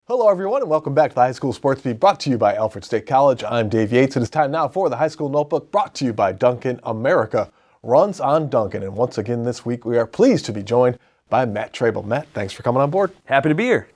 Hello everyone and welcome back to the High School Sports Beat brought to you by Alfred State College. I'm Dave Yates. It is time now for the High School Notebook brought to you by Dunkin. America runs on Dunkin. And once again this week we are pleased to be joined by Matt Trabold. Matt, thanks for coming on board. Happy to be here.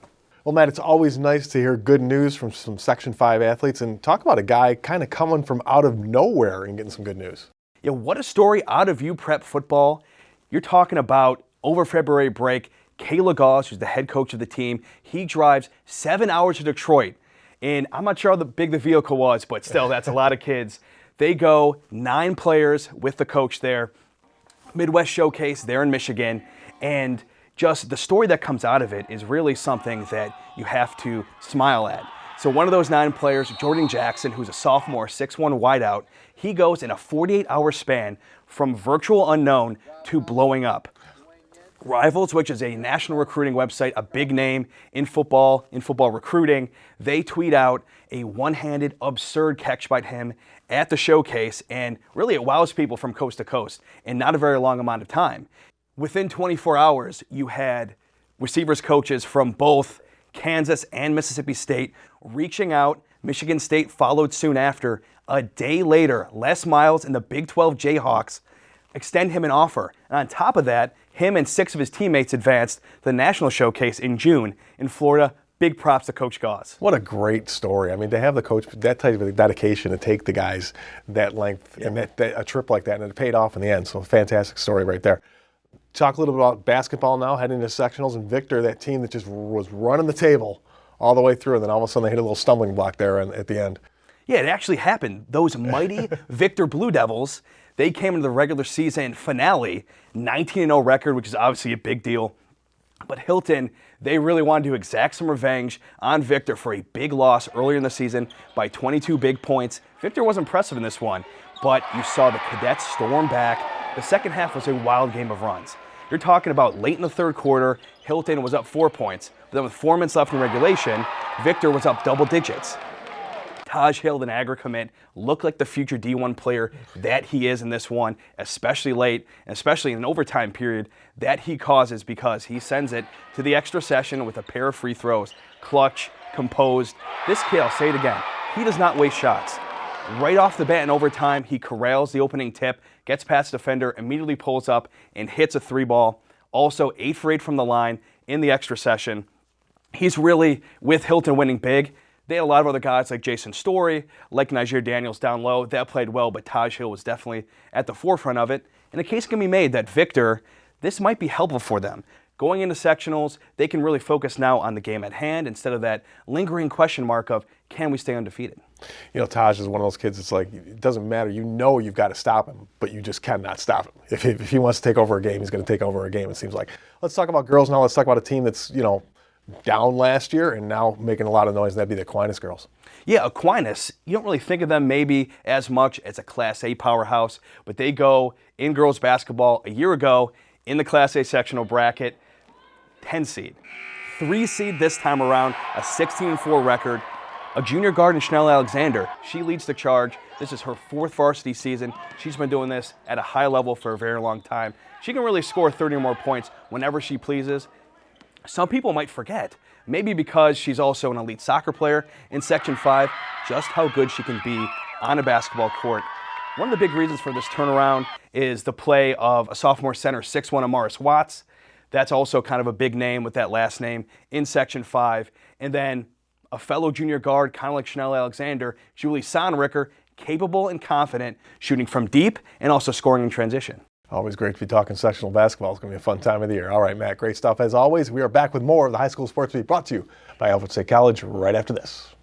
Well, Matt, it's always nice to hear good news from some Section 5 athletes and talk about a guy kind of coming from out of nowhere and getting some good news. Yeah, what a story out of UPREP football. You're talking about over February break, Kala Gause, who's the head coach of the team, he drives 7 hours to Detroit. And I'm not sure how big the vehicle was, but still, that's a lot of kids. They go 9 players with the coach there, Midwest Showcase there in Michigan, and just the story that comes out of it is really something that you have to smile at. So one of those 9 players, Jordan Jackson, who's a sophomore, 6'1" wideout, he goes in a 48-hour span from virtual unknown to blowing up. Rivals, which is a national recruiting website, a big name in football recruiting, they tweet out a one-handed, absurd catch by him at the showcase, and really it wows people from coast to coast in not a very long amount of time. Within 24 hours, you had receivers coaches from both Kansas and Mississippi State reaching out. Michigan State followed soon after. A day later, Les Miles and the Big 12 Jayhawks extend him an offer. And on top of that, him and 6 of his teammates advanced the national showcase in June in Florida. Big props to Coach Gause. What a great story. I mean, to have the coach, that type of dedication to take the guys that length and a trip like that, and it paid off in the end. So fantastic story right there. Talk a little bit about basketball now, heading to sectionals, and Victor, that team that just was running the table all the way through, and then all of a sudden they hit a little stumbling block there at the end. Yeah, it actually happened. Those mighty Victor Blue Devils, they came into the regular season finale, 19-0 record, which is obviously a big deal. But Hilton, they really wanted to exact some revenge on Victor for a big loss earlier in the season by 22 big points. Victor was impressive in this one, but you saw the Cadets storm back. The second half was a wild game of runs. You're talking about late in the third quarter, Hilton was up 4 points. But then with 4 minutes left in regulation, Victor was up double digits. Tahjae Hill, the Niagara commit, looked like the future D1 player that he is in this one, especially late, and especially in an overtime period that he causes because he sends it to the extra session with a pair of free throws. Clutch, composed. This kid, I'll say it again, he does not waste shots. Right off the bat in overtime, he corrals the opening tip, gets past the defender, immediately pulls up and hits a 3-ball. Also 8 for 8 from the line in the extra session. He's really, with Hilton winning big, they had a lot of other guys like Jason Story, like Niger Daniels down low. That played well, but Tahjae Hill was definitely at the forefront of it. And a case can be made that Victor, this might be helpful for them. Going into sectionals, they can really focus now on the game at hand instead of that lingering question mark of, can we stay undefeated? You know, Taj is one of those kids, it's like, it doesn't matter. You know you've got to stop him, but you just cannot stop him. If he wants to take over a game, he's going to take over a game, it seems like. Let's talk about girls now. Let's talk about a team that's, down last year and now making a lot of noise, and that'd be the Aquinas girls. Yeah, Aquinas, you don't really think of them maybe as much as a Class A powerhouse, but they go in girls basketball a year ago in the Class A sectional bracket, 10 seed. 3 seed this time around, a 16-4 record. A junior guard in Chanel Alexander, she leads the charge. This is her 4th varsity season. She's been doing this at a high level for a very long time. She can really score 30 or more points whenever she pleases. Some people might forget, maybe because she's also an elite soccer player in Section 5, just how good she can be on a basketball court. One of the big reasons for this turnaround is the play of a sophomore center, 6'1" Amaris Watts. That's also kind of a big name with that last name in Section 5. And then a fellow junior guard, kind of like Chanel Alexander, Julie Sonricker, capable and confident, shooting from deep and also scoring in transition. Always great to be talking sectional basketball. It's going to be a fun time of the year. All right, Matt, great stuff as always. We are back with more of the High School Sports Beat brought to you by Alfred State College right after this.